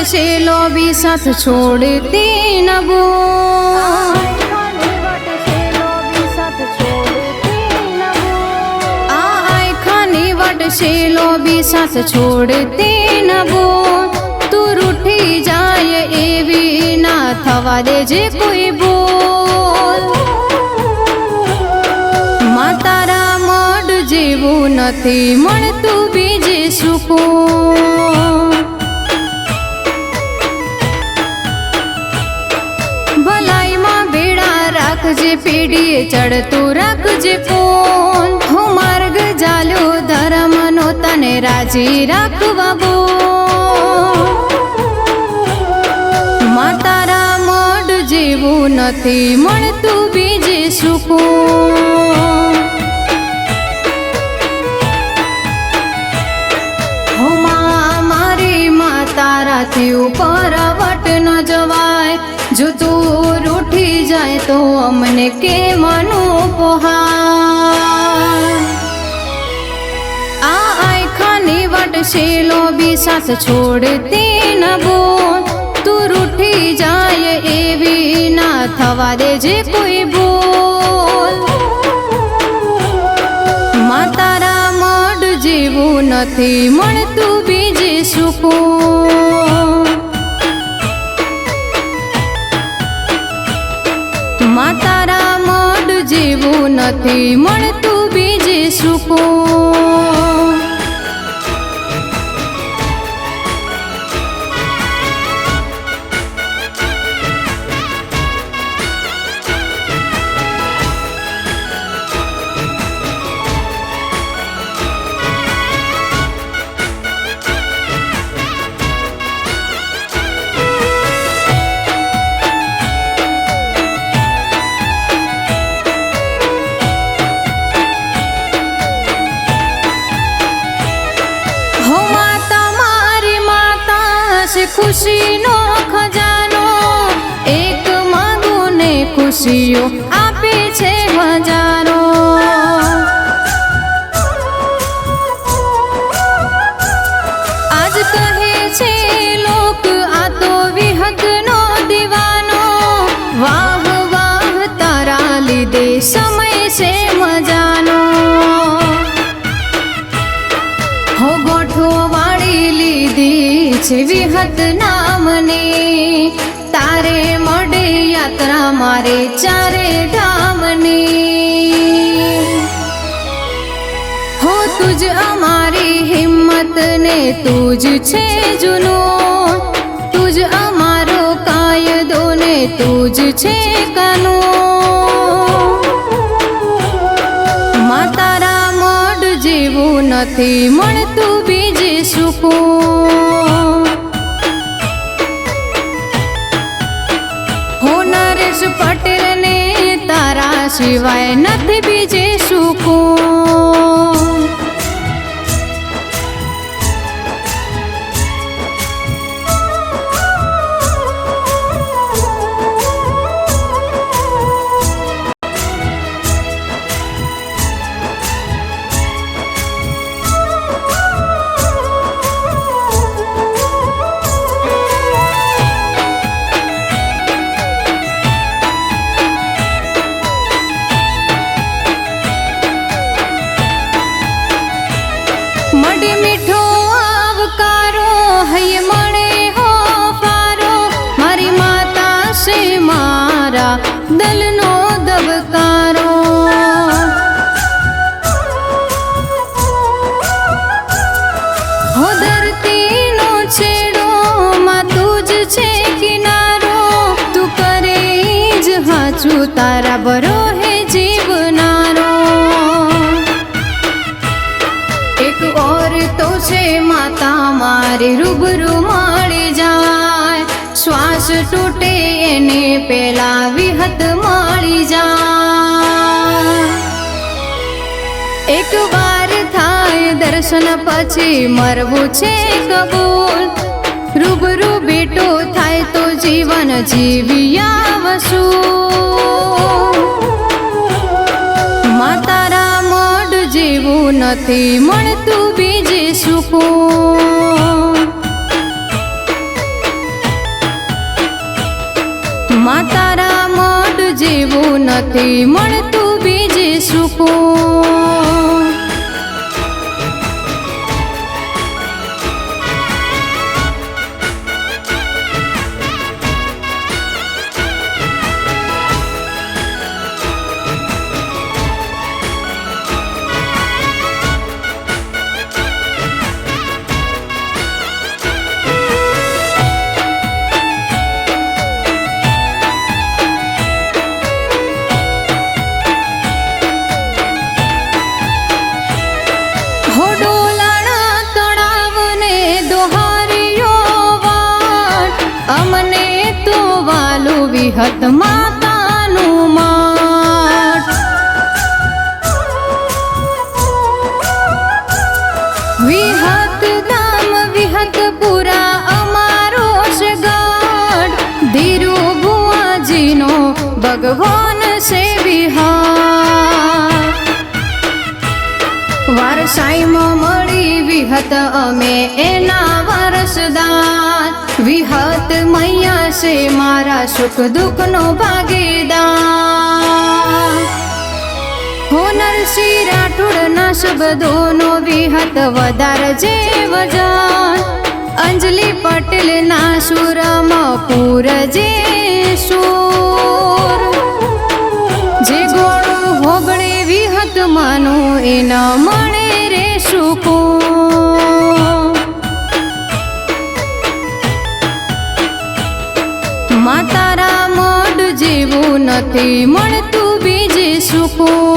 વટશેલો બી સાથ છોડતી ન બોલ। વટશેલો બી સાથ છોડતી ન બોલ। તું રૂઠી જાય એવી ના થવા દેજે કોઈ બોલ। તારા મઢ જેવું નથી મળતું બીજે સુકૂન। ભલાઈમાં બેડા રાખજે પેઢીએ ચડતું રાખજે ફોન। હું માર્ગ ચાલ્યો ધર્મનો તને રાજી રાખવા બોલ। તારા મઢ જેવું નથી મળતું બીજે સુકૂન। તારાથી ઉપર વટ ન જવાય। જો તું રૂઠી જાય તો અમને કેમનું પોહાય। આ આયખાની વટશેલો બી સાથ છોડતી ન બોલ। તું રૂઠી જાય એવી ના થવા દેજે કોઈ બોલ। તારા મઢ જેવું નથી મળતું બીજે સુકૂન। તારા મઢ જેવું નથી મળતું બીજે સુકૂન। ખુશીનો ખજાનો એક માંગો ને ખુશીઓ આપે છે હજારો। આજ કહે છે લોક આ તો વિહતનો દીવાનો। વાહ વાહ તારા લીધે સમય છે મજાનો। હો ગોઠવો વાળી લીધી છે વિહત નામની। તારે મળે યાત્રા મારે ચારે ધામની। હો તુજ અમારી હિંમત ને તુજ છે જુનૂન। તુજ અમારો કાયદો ને તુજ છે કાનૂન। તારા મઢ જેવું નથી મળતું બીજે સુકૂન। નરેશ પટેલ ને તારા સિવાય નથી બીજે સુકૂન। મીઠો આવકારો હૈયે મળે હો ફારો। મારી માતા છે મારા દલનો દબકારો। હો ધરતીનો છેડો માં તું જ છે કિનારો। તું કરે જ હાચું તારા બરોહે જીવનારો। એક ઓર તો છે માતા મારી રૂબરૂ મળી જાય। શ્વાસ તૂટે એને પેલા વિહત મળી જાય। એક વાર થાય દર્શન પછી મરવું છે કબૂલ। રૂબરૂ બેટો થાય તો જીવન જીવ્યા વસૂ। તારા મઢ જેવું નથી મળતું બીજે સુકૂન। તારા મઢ જેવું નથી મળતું બીજે સુકૂન. અમને તો વાલું વિહત માતાનું મઠ. વિહત ધામ વિહતપુરા અમારો શગઢ. ધીરુ ભુવાજીનો ભગવાન છે વિહાર. વારસાઈમાં મળી વિહત અમે એના વારસદાર. વિહત મૈયા છે મારા સુખ દુઃખનો ભાગીદાર. હો નરસિંહ રાઠોડના શબ્દોનો વિહત વધારજે વજન. અંજલિ પટેલના સુરમાં પૂરજે સૂર. જે ગોળું હોબળે વિહત માનું એના મળે રે સુકૂન. તારા મઢ જેવું નથી મળતું બીજે સુકૂન.